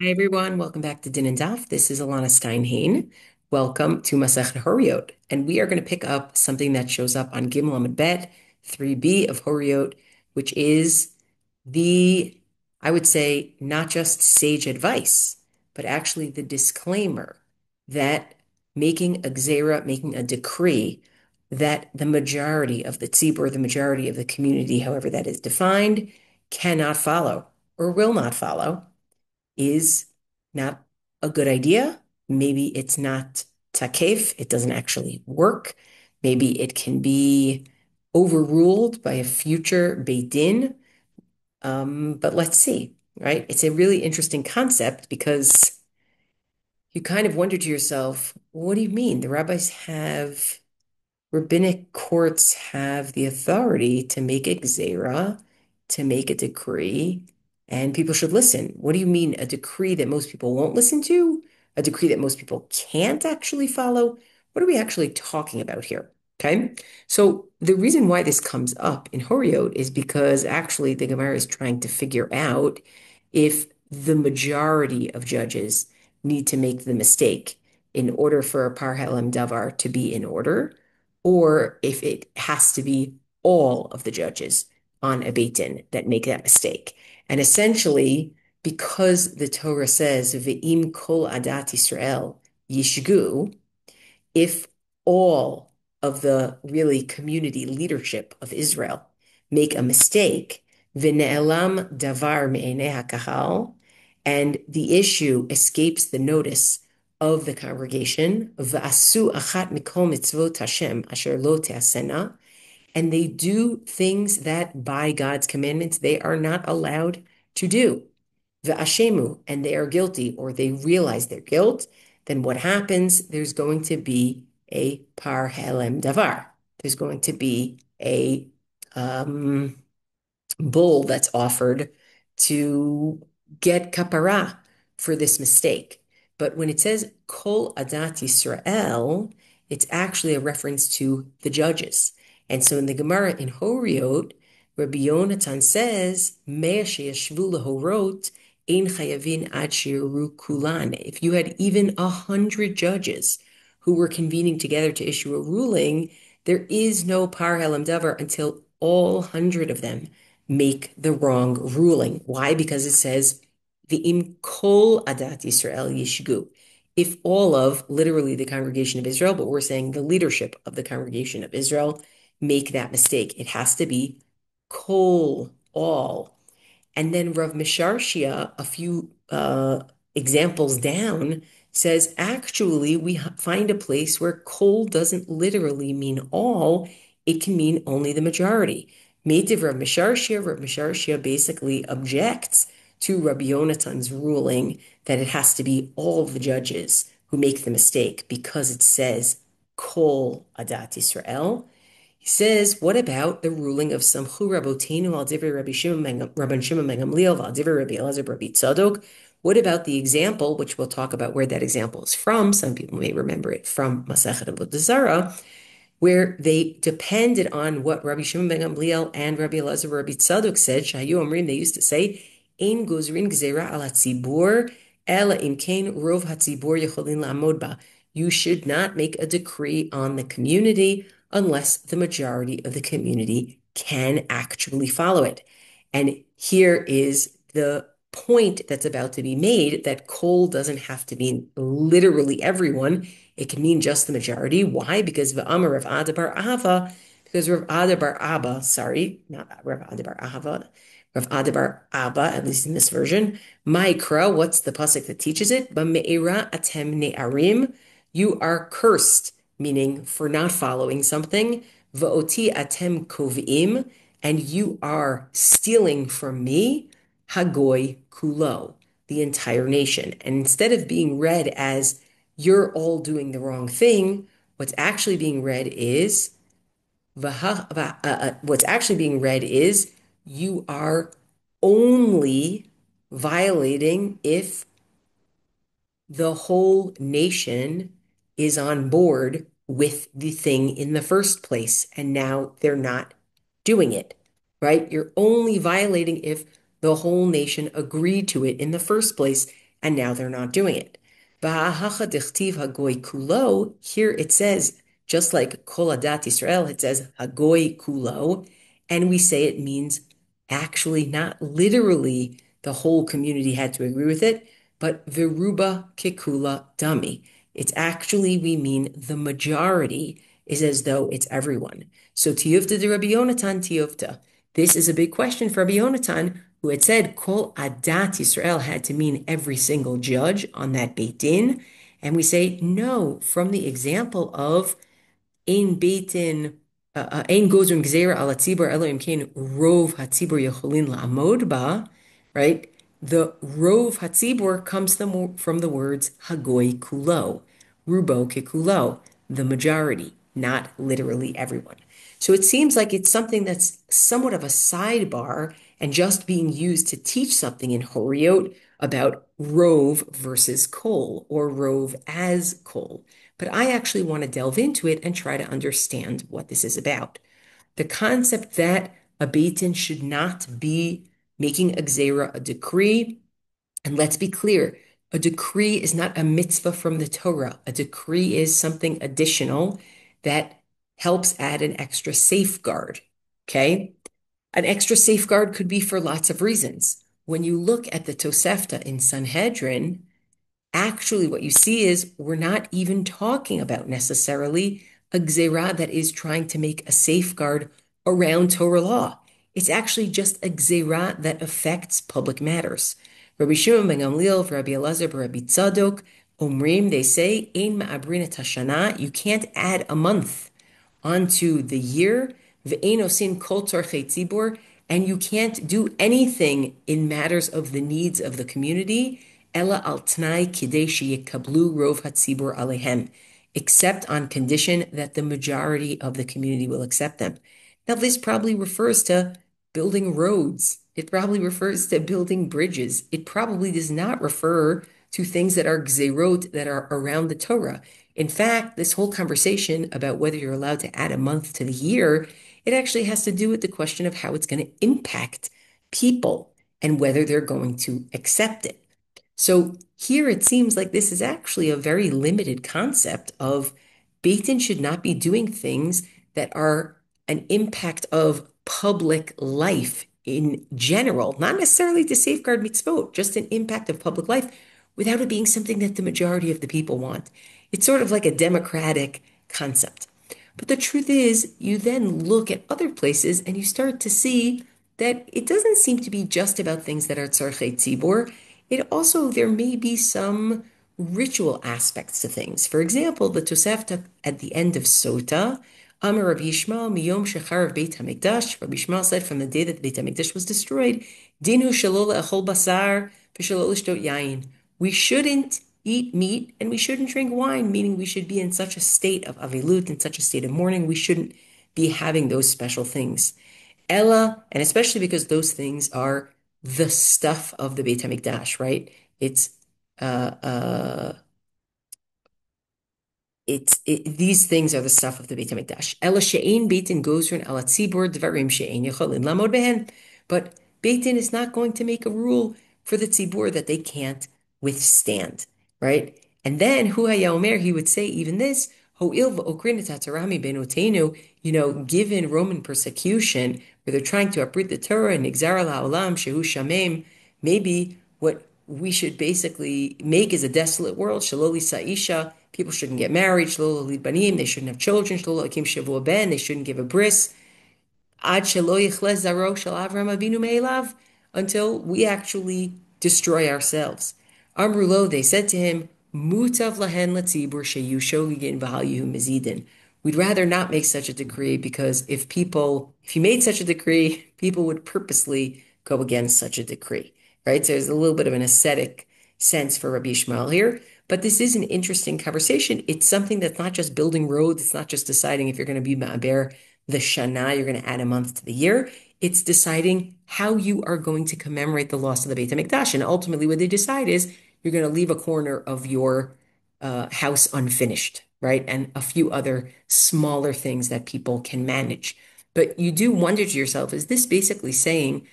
Hi everyone, welcome back to dinanddaf. This is Elana Stein Hain. Welcome to Masechet Horayot, and we are going to pick up something that shows up on Gimel Amud Bet 3b of Horayot, which is the, I would say, not just sage advice, but actually the disclaimer that making a gzera, making a decree that the majority of the tzibur, the majority of the community, however that is defined, cannot follow or will not follow is not a good idea. Maybe it's not takef, it doesn't actually work. Maybe it can be overruled by a future Beit Din. But let's see, right? It's a really interesting concept because you kind of wonder to yourself, what do you mean? The rabbis have rabbinic courts have the authority to make a gzera, to make a decree, and people should listen. What do you mean, a decree that most people won't listen to? A decree that most people can't actually follow? What are we actually talking about here? Okay. So the reason why this comes up in Horayot is because actually the Gemara is trying to figure out if the majority of judges need to make the mistake in order for a par halem davar to be in order, or if it has to be all of the judges on a Beit Din that make that mistake. And essentially, because the Torah says, Ve'im kol adat Yisrael yishgu, if all of the really community leadership of Israel make a mistake, v'ne'elam davar me'enei hakahal, and the issue escapes the notice of the congregation, v'asu achat mikol mitzvot Hashem asher lo te'asena, and they do things that by God's commandments they are not allowed to do. V'ashemu, and they are guilty, or they realize their guilt, then what happens? There's going to be a par helem davar. There's going to be a bull that's offered to get kapara for this mistake. But when it says kol adat Yisrael, it's actually a reference to the judges. And so in the Gemara in Horayot, Rabbi Yonatan says, Mea sheyashvu lehorot ein chayavin ad shiru kulan. If you had even 100 judges who were convening together to issue a ruling, there is no par helam davar until all 100 of them make the wrong ruling. Why? Because it says, V'im kol adat Yisrael yishgu. If all of, literally, the congregation of Israel, but we're saying the leadership of the congregation of Israel, make that mistake. It has to be kol, all. And then Rav Misharshia, a few examples down, says actually we find a place where kol doesn't literally mean all, it can mean only the majority. Meitiv Rav Misharshia basically objects to Rabbi Yonatan's ruling that it has to be all the judges who make the mistake because it says kol adat Yisrael. He says, what about the ruling of Samchu Rabotenu al divrei Rabbi Shimon ben Gamliel al divrei Rabbi Elazar Rabbi Tzadok? What about the example, which we'll talk about where that example is from? Some people may remember it from Masechet Avodah Zarah, where they depended on what Rabbi Shimon ben Gamliel and Rabbi Elazar Rabbi Tzadok said. Shayu Omrim, they used to say, Ein gozrin gzera al hatzibur, ela imkein rov hatzibur yecholin la'amod ba. You should not make a decree on the community unless the majority of the community can actually follow it. And here is the point that's about to be made that kol doesn't have to mean literally everyone. It can mean just the majority. Why? Because V'amar Rav Ada bar Ahava, because Rav Ada bar Abba, sorry, not Rav Ada bar Ahava, Rav Ada bar Abba, at least in this version, Ma'ikra, what's the pasuk that teaches it? B'me'ira atem ne'arim, you are cursed, meaning for not following something. Va'oti atem kovim, and you are stealing from me, Hagoy kulo, the entire nation. And instead of being read as you're all doing the wrong thing, what's actually being read is you are only violating if the whole nation is on board with the thing in the first place, and now they're not doing it, right? You're only violating if the whole nation agreed to it in the first place, and now they're not doing it. Ba'ahacha dichtiv hagoy kulo, here it says, just like kol adat Yisrael, it says hagoy kulo, and we say it means actually not literally the whole community had to agree with it, but viruba kekula dami. It's actually, we mean the majority is as though it's everyone. So tiyuvta de Rabbi Yonatan tiyuvta. This is a big question for Rabbi Yonatan, who had said Kol Adat Yisrael had to mean every single judge on that Beit Din. And we say no, from the example of Ein Beitin, Ein Gozun Gzeira Ala Tzibur Elo Im Kein Rov Hatzibur Yecholin La'amod Ba, right? The Rov Hatzibur comes from the words Hagoy Kulo, Rubo Kekulo, the majority, not literally everyone. So it seems like it's something that's somewhat of a sidebar and just being used to teach something in Horayot about Rove versus Kol, or Rove as Kol. But I actually want to delve into it and try to understand what this is about. The concept that a Beit Din should not be making a gzera, a decree, and let's be clear, a decree is not a mitzvah from the Torah. A decree is something additional that helps add an extra safeguard. Okay? An extra safeguard could be for lots of reasons. When you look at the Tosefta in Sanhedrin, actually what you see is we're not even talking about necessarily a gzerah that is trying to make a safeguard around Torah law. It's actually just a gzerah that affects public matters. Rabbi Shimon ben Gamliel, Rabbi Elazar, Rabbi Tzadok, Omrim, they say, Ein ma'abrin et hashana, you can't add a month onto the year, ve'ein osin kol tzorchei tzibur, and you can't do anything in matters of the needs of the community, ela al tnai kidei sheyekablu rov hatzibur alehem, except on condition that the majority of the community will accept them. Now, this probably refers to building roads. It probably refers to building bridges. It probably does not refer to things that are gzerot that are around the Torah. In fact, this whole conversation about whether you're allowed to add a month to the year, it actually has to do with the question of how it's going to impact people and whether they're going to accept it. So here it seems like this is actually a very limited concept of Beit Din should not be doing things that are an impact of public life in general, not necessarily to safeguard mitzvot, just an impact of public life without it being something that the majority of the people want. It's sort of like a democratic concept. But the truth is, you then look at other places and you start to see that it doesn't seem to be just about things that are tzarchei tzibur. It also, there may be some ritual aspects to things. For example, the Tosefta at the end of Sota, Amar Rabbi Yishmael, Miyom Shecharav Beit HaMikdash, Rabbi Yishmael said, from the day that the Beit HaMikdash was destroyed, Dinu shelo le'achol basar, v'shelo l'shtot yain. We shouldn't eat meat and we shouldn't drink wine, meaning we should be in such a state of avilut, in such a state of mourning. We shouldn't be having those special things. Ella, and especially because those things are the stuff of the Beit HaMikdash, right? It's uh, uh, these things are the stuff of the Beit HaMikdash. Ela she'ein Beit Din gozrin ala tzibur dvarim she'ein yecholin lamod behen. But Beit Din is not going to make a rule for the tzibur that they can't withstand, right? And then Hu Haya Omer, he would say even this, Ho'il v'okrin et haTorah benotenu, given Roman persecution, where they're trying to uproot the Torah and nigzar la'olam shehu shamem, maybe what we should basically make is a desolate world. Shaloli sa'isha, people shouldn't get married. Shaloli banim, they shouldn't have children. Shaloli akim shavu ben, they shouldn't give a bris. Ad shelo yichlez zaro shel Avram Avinu me'elav, until we actually destroy ourselves. Amrulo, they said to him, Mutav lahen latzibur sheyu shogigin v'halyu mizidin. We'd rather not make such a decree because if you made such a decree, people would purposely go against such a decree, right? So there's a little bit of an ascetic sense for Rabbi Yishmael here, but this is an interesting conversation. It's something that's not just building roads. It's not just deciding if you're going to be ma'aber the Shana, you're going to add a month to the year. It's deciding how you are going to commemorate the loss of the Beit HaMikdash. And ultimately what they decide is you're going to leave a corner of your house unfinished, right? And a few other smaller things that people can manage. But you do wonder to yourself, is this basically saying,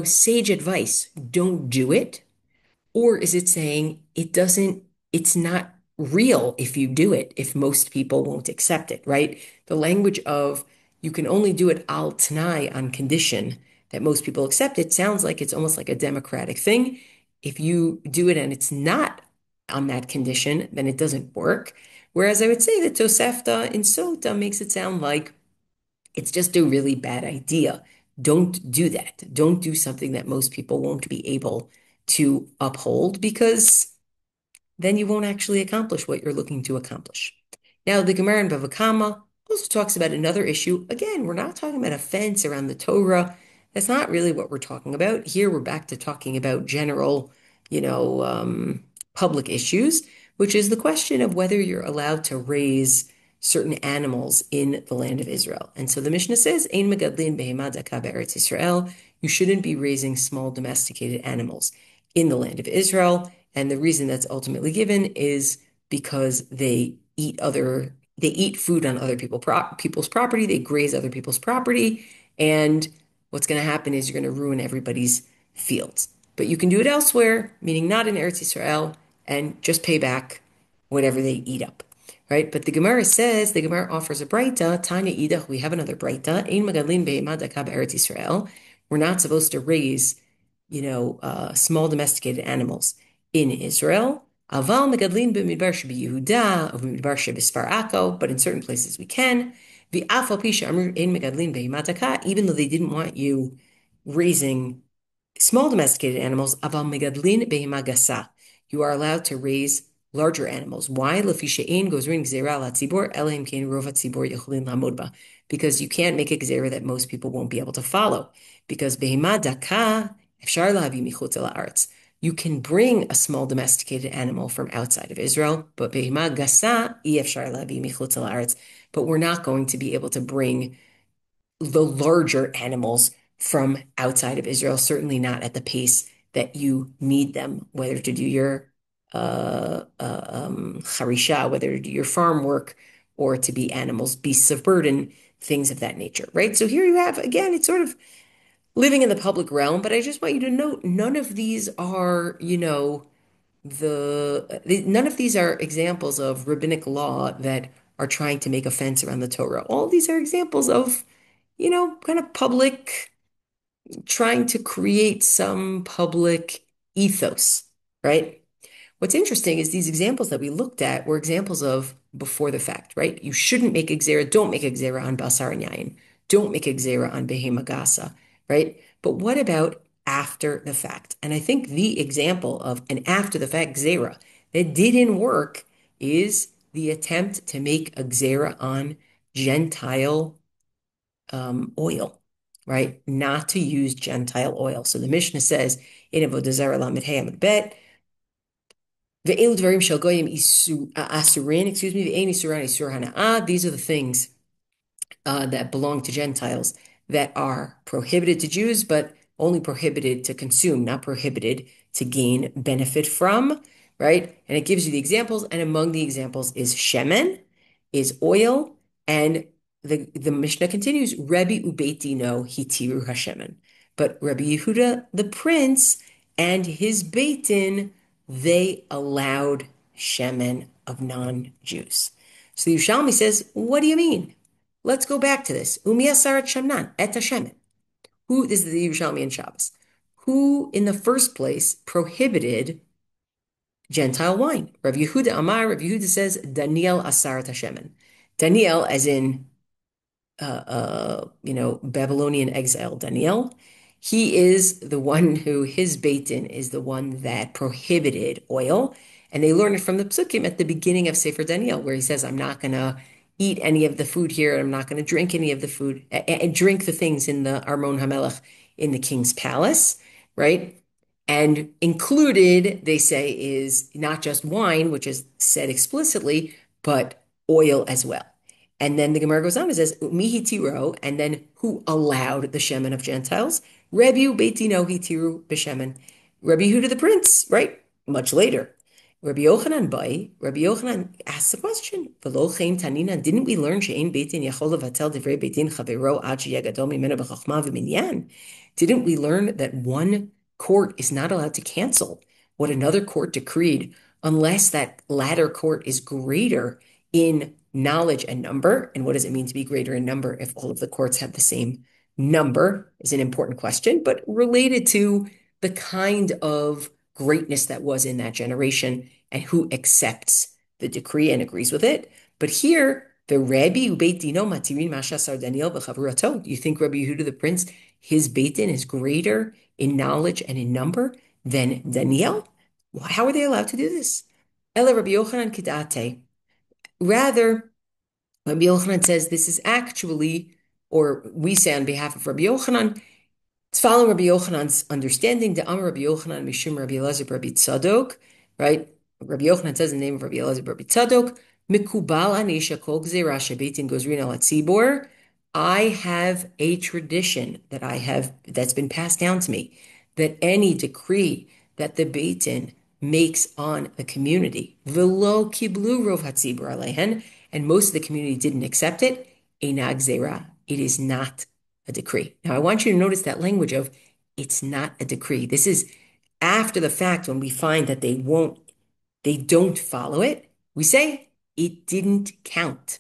sage advice, don't do it? Or is it saying it's not real if you do it, if most people won't accept it, right? The language of you can only do it al t'nai on condition that most people accept it sounds like it's almost like a democratic thing. If you do it and it's not on that condition, then it doesn't work. Whereas I would say that Tosefta in Sota makes it sound like it's just a really bad idea. Don't do that. Don't do something that most people won't be able to uphold because then you won't actually accomplish what you're looking to accomplish. Now, the Gemara in Bava Kama also talks about another issue. Again, we're not talking about a fence around the Torah. That's not really what we're talking about. Here, we're back to talking about general, you know, public issues, which is the question of whether you're allowed to raise certain animals in the land of Israel. And so the Mishnah says, Ein megadlin behema daka be'eretz Yisrael. You shouldn't be raising small domesticated animals in the land of Israel. And the reason that's ultimately given is because they eat food on other people's property, they graze other people's property, and what's going to happen is you're going to ruin everybody's fields. But you can do it elsewhere, meaning not in Eretz Yisrael, and just pay back whatever they eat up. Right? But the Gemara says, the Gemara offers a braita, Tanya idach, we have another braita, Ein magadlin behema daka be'eretz Yisrael. We're not supposed to raise, small domesticated animals in Israel. Aval megadlin b'midbar shebeYehuda, or b'midbar shebesfar Akko, but in certain places we can. V'af al pi she'amru ein megadlin behema daka, even though they didn't want you raising small domesticated animals, aval megadlin behema gasa. You are allowed to raise larger animals. Why? Lefi she'ein gozrin gzera ala tzibor, ela kein rov hatzibor yecholin lamod ba. Because you can't make a gzera that most people won't be able to follow. Because behema daka efshar lahavi michutz la'aretz. You can bring a small domesticated animal from outside of Israel, but behema gasa efshar lahavi michutz la'aretz. But we're not going to be able to bring the larger animals from outside of Israel, certainly not at the pace that you need them, whether to do your charisha, whether to do your farm work or to be animals, beasts of burden, things of that nature, right? So here you have, again, it's sort of living in the public realm, but I just want you to note none of these are, none of these are examples of rabbinic law that are trying to make a fence around the Torah. All these are examples of kind of public, trying to create some public ethos, right? What's interesting is these examples that we looked at were examples of before the fact, right? You shouldn't make a gzera, don't make a gzera on basar and yayin, don't make a gzera on behema gasa, right? But what about after the fact? And I think the example of an after the fact gzera that didn't work is the attempt to make a gzera on Gentile oil, right? Not to use Gentile oil. So the Mishnah says in Avodah Zarah Lamed Hey Amud Bet, Ve'elu dvarim shel goyim asurin, excuse me, ve'ein isuran isur hana'ah. These are the things that belong to Gentiles that are prohibited to Jews, but only prohibited to consume, not prohibited to gain benefit from, right? And it gives you the examples, and among the examples is shemen, is oil, and the Mishnah continues, Rabbi Ubeitino hitiru hashemen. But Rabbi Yehuda, the prince, and his Beitin, they allowed shemen of non-Jews. So the Yerushalmi says, what do you mean? Let's go back to this. Umiyasarat Shamnan, et Hashemen. Who, this is the Yerushalmi and Shabbos. Who, in the first place, prohibited Gentile wine? Rav Yehuda Amar, Rav Yehuda says, Daniel Asarat Hashemen. Daniel, as in Babylonian exile Daniel. He is the one who, his Beitin is the one that prohibited oil. And they learn it from the Psukim at the beginning of Sefer Daniel, where he says, I'm not going to eat any of the food here. I'm not going to drink any of the food, and drink the things in the Armon HaMelech in the king's palace, right? And included, they say, is not just wine, which is said explicitly, but oil as well. And then the Gemara goes on and says, Mihi tiro, and then who allowed the shemen of Gentiles? Rabbi Beitino hitiru b'shemen. Rabbi Yehuda the prince, right? Much later. Rabbi Yochanan asks the question, V'lo chein tanina, didn't we learn she'ein beitin yachol levatel divrei beitin chavero ad sheyagadol mimenu b'chachma v'minyan? Didn't we learn that one court is not allowed to cancel what another court decreed, unless that latter court is greater in knowledge and number. And what does it mean to be greater in number if all of the courts have the same number is an important question, but related to the kind of greatness that was in that generation and who accepts the decree and agrees with it. But here, the Rabbi Ubeit Dino Matirin Mashasar Daniel B'Chavurato. You think Rabbi Yehuda the Prince, his Beit Din is greater in knowledge and in number than Daniel? How are they allowed to do this? Ela Rabbi Yochanan Kidate. Rather, Rabbi Yochanan says this is actually, or we say on behalf of Rabbi Yochanan, it's following Rabbi Yochanan's understanding, the Amar Rabbi Yochanan Mishum Rabbi Elazar Rabbi Tzadok, right? Rabbi Yochanan says in the name of Rabbi Elazar Rabbi Tzadok, Mikubal Anisha Kol Gzeira Shebetin Gozrin Al Tzibor. I have a tradition that's been passed down to me, that any decree that the Beit Din makes on the community, Velo Kiblu Rov Hatzibor Alehen, and most of the community didn't accept it, Eina Gzeira. It is not a decree. Now, I want you to notice that language of it's not a decree. This is after the fact when we find that they don't follow it. We say it didn't count.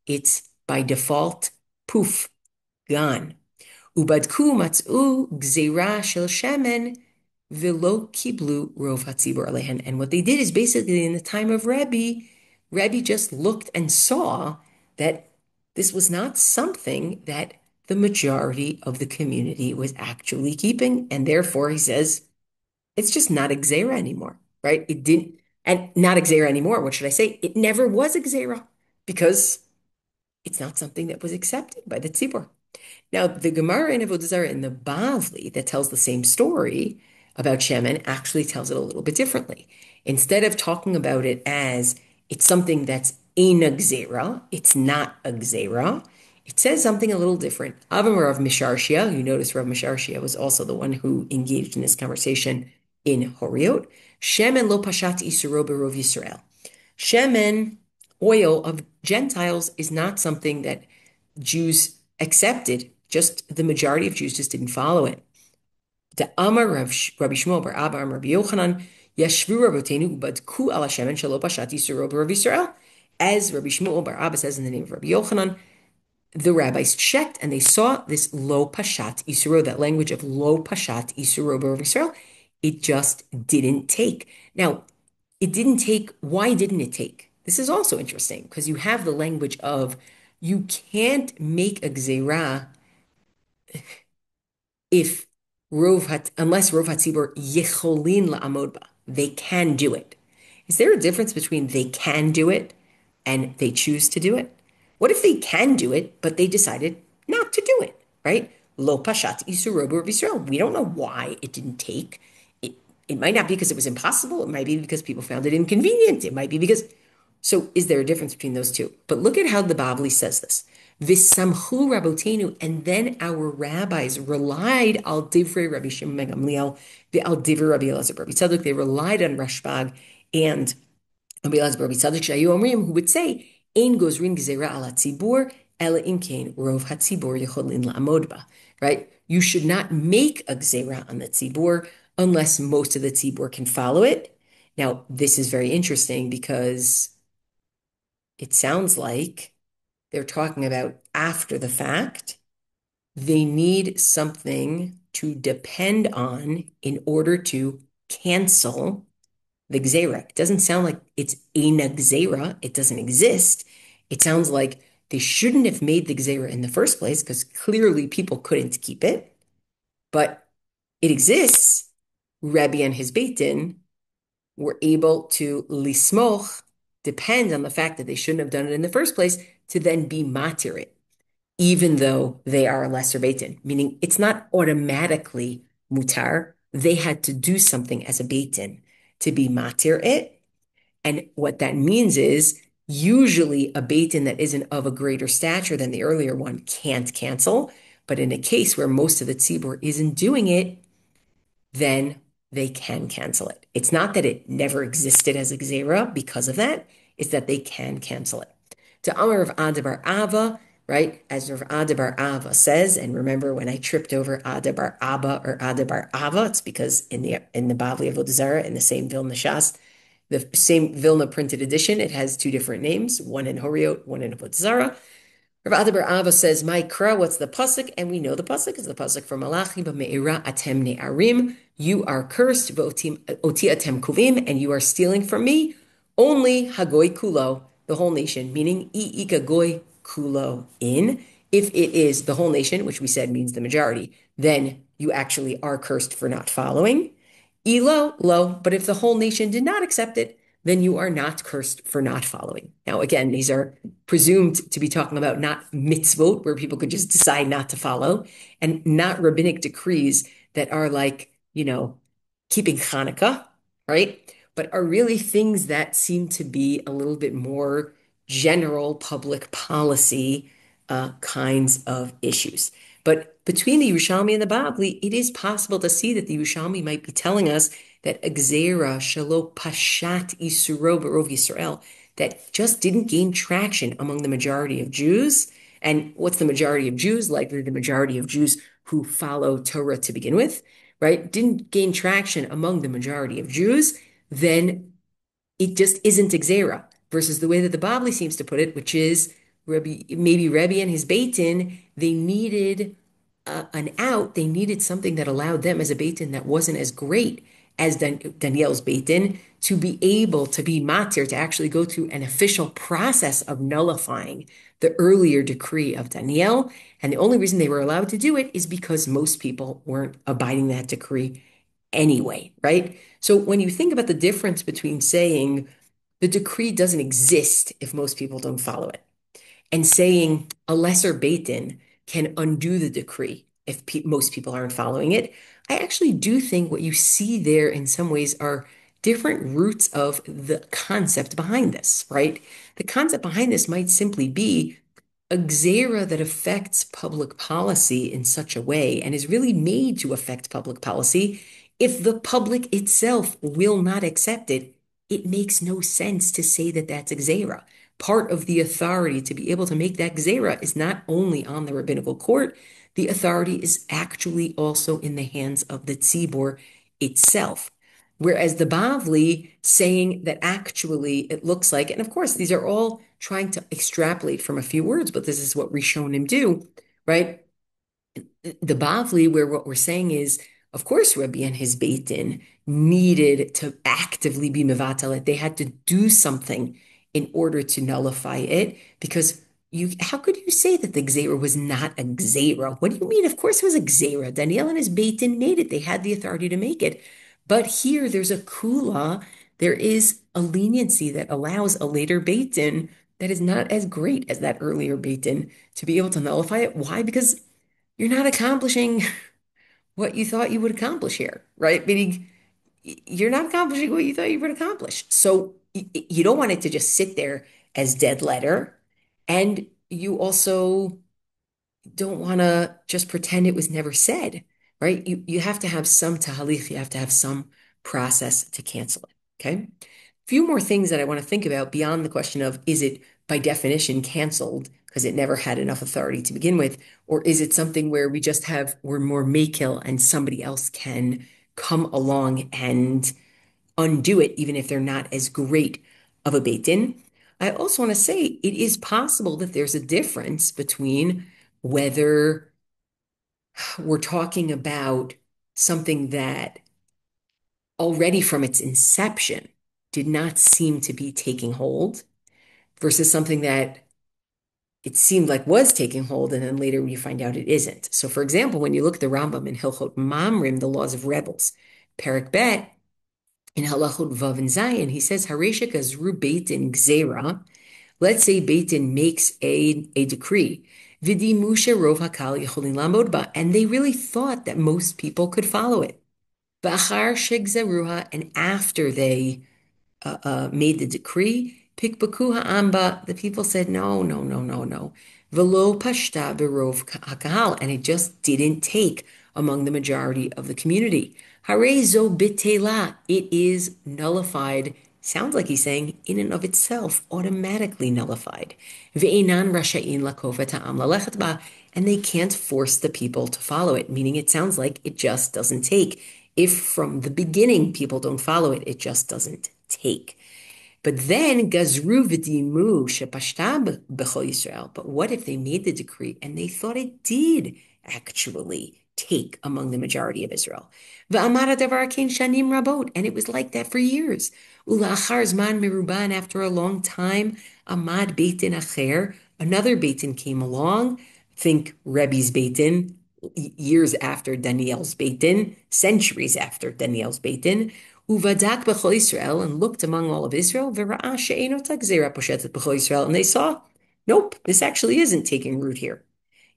It's by default, poof, gone. Ubadku matzu gzeira shel shemen velo kiblu rov hatzibur alehen. And what they did is basically in the time of Rabbi just looked and saw that this was not something that the majority of the community was actually keeping. And therefore, he says, it's just not a gzeira anymore, right? It didn't, and not a gzeira anymore. What should I say? It never was a gzeira because it's not something that was accepted by the tzibur. Now, the Gemara in Avodah Zarah in the Bavli that tells the same story about Shemen actually tells it a little bit differently. Instead of talking about it as it's something that's in a gzera, it's not a gzera, it says something a little different. Avram Rav Misharshia, you notice Rav Misharshia was also the one who engaged in this conversation in Horayot. Shemen lo pashat isuro berov Yisrael. Shemen, oil of Gentiles, is not something that Jews accepted. Just the majority of Jews just didn't follow it. The Amar Rabbi Shmuel bar Abba Rabbi Yochanan Yashvu Rabotenu Badku ala Shemen Shelo Pashat Yisuro B'Rav Yisrael. As Rabbi Shmuel bar Abba says in the name of Rabbi Yochanan, the rabbis checked and they saw this lo pashat isuro, that language of lo pashat isuro b'Rav Yisrael. It just didn't take. Now, it didn't take. Why didn't it take? This is also interesting because you have the language of you can't make a gzeira if unless rov hatzibur yecholin la'amod ba, they can do it. Is there a difference between they can do it and they choose to do it? What if they can do it, but they decided not to do it, right? Lo pashat isuro b'Rav Yisrael. We don't know why it didn't take. It might not be because it was impossible. It might be because people found it inconvenient. It might be because. So is there a difference between those two? But look at how the Bavli says this. V'samchu rabotenu, and then our rabbis relied al divrei Rabbi Shimon ben Gamliel, al divrei Rabbi Elazar Rabbi Tzadok. They relied on Rashbag and Rabbi Elazar Rabbi Tzadok Shayu Omrim, who would say, "Ein gozrin gzeira al hatzibur ela im kain rov hatzibur yecholin la'amod ba." Right? You should not make a gzeira on the tzibur unless most of the tzibur can follow it. Now, this is very interesting because it sounds like they're talking about after the fact. They need something to depend on in order to cancel the gzeira. It doesn't sound like it's in a gzeira. It doesn't exist. It sounds like they shouldn't have made the gzeira in the first place because clearly people couldn't keep it, but it exists. Rebbe and his Beit Din were able to lismoch, depend on the fact that they shouldn't have done it in the first place, to then be matir it, even though they are a lesser Beit Din, meaning it's not automatically mutar. They had to do something as a Beit Din to be matir it. And what that means is usually a Beit Din that isn't of a greater stature than the earlier one can't cancel. But in a case where most of the tzibur isn't doing it, then they can cancel it. It's not that it never existed as a gzeira because of that. It's that they can cancel it. To Amar of Adabar Ava, right? As Rav Ada bar Ava says, and remember when I tripped over Ada bar Abba or Ada bar Ava, it's because in the Bavli of Avodah Zarah, in the same Vilna Shas, the same Vilna printed edition, it has two different names, one in Horayot, one in Avodah Zarah. Rav Ada bar Ava says, Ma'ikra, what's the pasuk? And we know the pasuk is the pasuk from Malachi, but me'ira atem ne'arim, you are cursed, oti atem kuvim, and you are stealing from me, only hagoy kulo, the whole nation, meaning i'ika goy kulo in. If it is the whole nation, which we said means the majority, then you actually are cursed for not following. Elo, lo, but if the whole nation did not accept it, then you are not cursed for not following. Now, again, these are presumed to be talking about not mitzvot, where people could just decide not to follow, and not rabbinic decrees that are like, keeping Hanukkah, right? But are really things that seem to be a little bit more general public policy kinds of issues. But between the Yerushalmi and the Bavli, it is possible to see that the Yerushalmi might be telling us that Gzeira shelo pashat isuro barov Yisrael, that just didn't gain traction among the majority of Jews. And what's the majority of Jews? Likely the majority of Jews who follow Torah to begin with, right? Didn't gain traction among the majority of Jews, then it just isn't Gzeira. Versus the way that the Bavli seems to put it, which is maybe Rebbe and his Beit Din, they needed an out. They needed something that allowed them as a Beit Din that wasn't as great as Daniel's Beit Din to be able to be matir, to actually go through an official process of nullifying the earlier decree of Daniel. And the only reason they were allowed to do it is because most people weren't abiding that decree anyway, right? So when you think about the difference between saying the decree doesn't exist if most people don't follow it, and saying a lesser Beit Din can undo the decree if most people aren't following it, I actually do think what you see there in some ways are different roots of the concept behind this, right? The concept behind this might simply be a gzera that affects public policy in such a way and is really made to affect public policy. If the public itself will not accept it, it makes no sense to say that that's a gzera. Part of the authority to be able to make that gzera is not only on the rabbinical court, the authority is actually also in the hands of the tzibor itself. Whereas the Bavli saying that actually it looks like, and of course, these are all trying to extrapolate from a few words, but this is what Rishonim do, right? The Bavli, where what we're saying is, of course, Rabbi and his Beit Din needed to actively be mevatel it. They had to do something in order to nullify it, because how could you say that the Gzeira was not a Gzeira? What do you mean? Of course it was a Gzeira. Daniel and his Beit Din made it. They had the authority to make it. But here there's a kula, there is a leniency that allows a later Beit Din that is not as great as that earlier Beit Din to be able to nullify it. Why? Because you're not accomplishing what you thought you would accomplish here, right? Meaning you're not accomplishing what you thought you would accomplish. So you don't want it to just sit there as dead letter. And you also don't want to just pretend it was never said, right? You have to have some tahalif, you have to have some process to cancel it, okay? A few more things that I want to think about beyond the question of, is it by definition canceled because it never had enough authority to begin with, or is it something where we're more makil and somebody else can come along and undo it, even if they're not as great of a Beit Din? I also want to say it is possible that there's a difference between whether we're talking about something that already from its inception did not seem to be taking hold versus something that it seemed like was taking hold, and then later you find out it isn't. So, for example, when you look at the Rambam in Hilchot Mamrim, the laws of rebels, Perek Bet, in Halachot Vav and Zayin, he says, Haresha Gazru Beit Din Gzeira. Let's say Beit Din makes a decree, Vidi Musha Rov Hakal Yecholin Lamod Ba, and they really thought that most people could follow it. V'achar Shegzeruha, and after they made the decree, Pikbaku Ha'amba, the people said, no, no, no, no, no. Velo Pashta Berov Hakahal, and it just didn't take among the majority of the community. Harezo Bitela, it is nullified sounds like he's saying in and of itself automatically nullified. Ve'enan rasha'in lakovat ha'am lalechet ba, and they can't force the people to follow it, meaning it sounds like it just doesn't take. If from the beginning people don't follow it, it just doesn't take. But then gazru v'dimu shepashta b'chol Yisrael. But what if they made the decree and they thought it did actually take among the majority of Israel? V'amar hadavar kein shanim rabot, and it was like that for years. Ulachar zman meruban, after a long time, amad beitin acher, another beitin came along. Think Rebbe's beitin, years after Daniel's beitin, centuries after Daniel's beitin. Uvadak b'chol Israel, and looked among all of Israel, v'ra'a she'eino tagzera poshetet b'chol Israel, and they saw, nope, this actually isn't taking root here.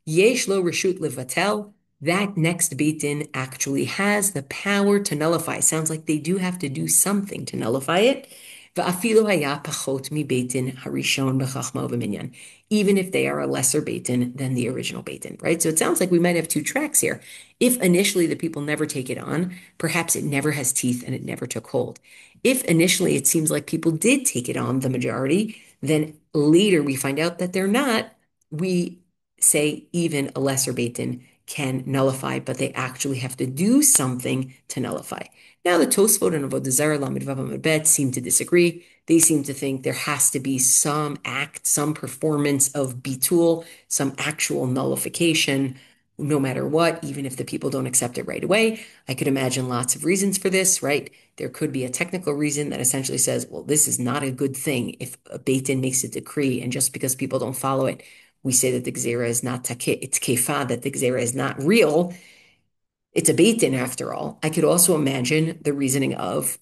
Yesh lo reshut levatel, that next Beit Din actually has the power to nullify. Sounds like they do have to do something to nullify it. Va'afilu haya pachot mi Beit Din harishon b'chachma v'minyan, even if they are a lesser Beit Din than the original Beit Din, right? So it sounds like we might have two tracks here. If initially the people never take it on, perhaps it never has teeth and it never took hold. If initially it seems like people did take it on, the majority, then later we find out that they're not. We say even a lesser Beit Din can nullify, but they actually have to do something to nullify. Now, the Tosfot and Avodah Zarah, Lamed Vav Amud Bet, seem to disagree. They seem to think there has to be some act, some performance of bitul, some actual nullification, no matter what, even if the people don't accept it right away. I could imagine lots of reasons for this, right? There could be a technical reason that essentially says, well, this is not a good thing if a Beit Din makes a decree, and just because people don't follow it, we say that the Gzera is not it's kefa, that the Gzera is not real. It's a Beit Din after all. I could also imagine the reasoning of,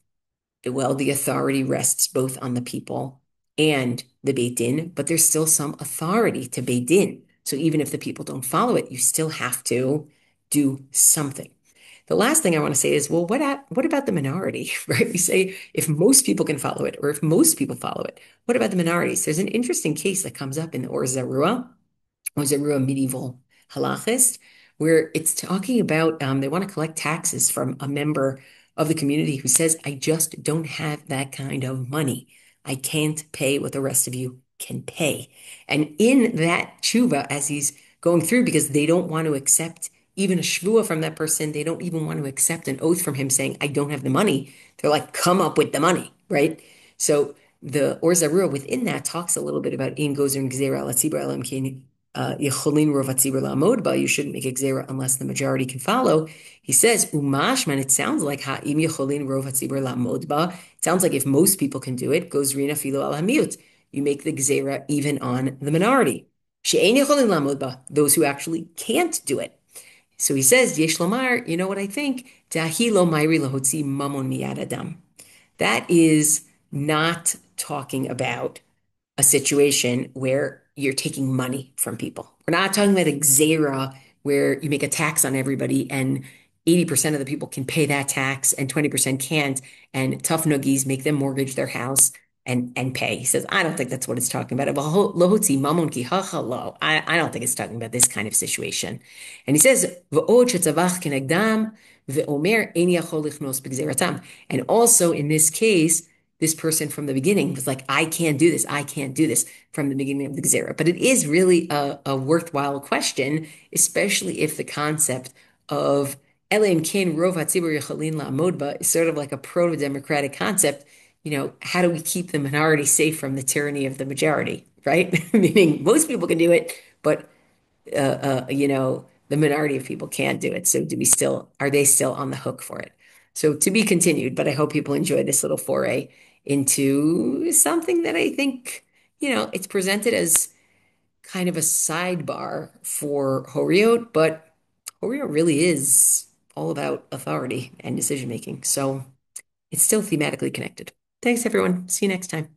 well, the authority rests both on the people and the Beit Din, but there's still some authority to Beit Din. So even if the people don't follow it, you still have to do something. The last thing I want to say is, well, what about the minority, right? We say if most people can follow it, or if most people follow it, what about the minorities? There's an interesting case that comes up in the Or Zarua, was a real medieval halachist, where it's talking about they want to collect taxes from a member of the community who says, I just don't have that kind of money. I can't pay what the rest of you can pay. And in that tshuva, as he's going through, because they don't want to accept even a shvua from that person, they don't even want to accept an oath from him saying, I don't have the money. They're like, come up with the money, right? So the Or Zarua within that talks a little bit about in gozer and gzera al hatzibur elam ki Yecholin rov hatzibur la'amod ba. You shouldn't make a gzera unless the majority can follow. He says umashman. It sounds like ha'im yecholin rov hatzibur la'amod ba. It sounds like if most people can do it, gozrin filo al hamiut. You make the gzera even on the minority. She'ein yecholin la'amod ba. Those who actually can't do it. So he says, Yesh lomar, you know what I think? Dahi lo mairi lahotzi mamon miyad adam. That is not talking about a situation where you're taking money from people. We're not talking about a gzera where you make a tax on everybody and 80% of the people can pay that tax and 20% can't, and tough noogies make them mortgage their house and pay. He says, I don't think that's what it's talking about. I don't think it's talking about this kind of situation. And he says, and also in this case, this person from the beginning was like, I can't do this. I can't do this from the beginning of the Gzera. But it is really a worthwhile question, especially if the concept of Elim Kin Rov Hatzibur Yechalin La'amod Ba is sort of like a proto-democratic concept. How do we keep the minority safe from the tyranny of the majority, right? Meaning most people can do it, but the minority of people can't do it. So are they still on the hook for it? So to be continued, but I hope people enjoy this little foray into something that I think, it's presented as kind of a sidebar for Horayot, but Horayot really is all about authority and decision making. So it's still thematically connected. Thanks, everyone. See you next time.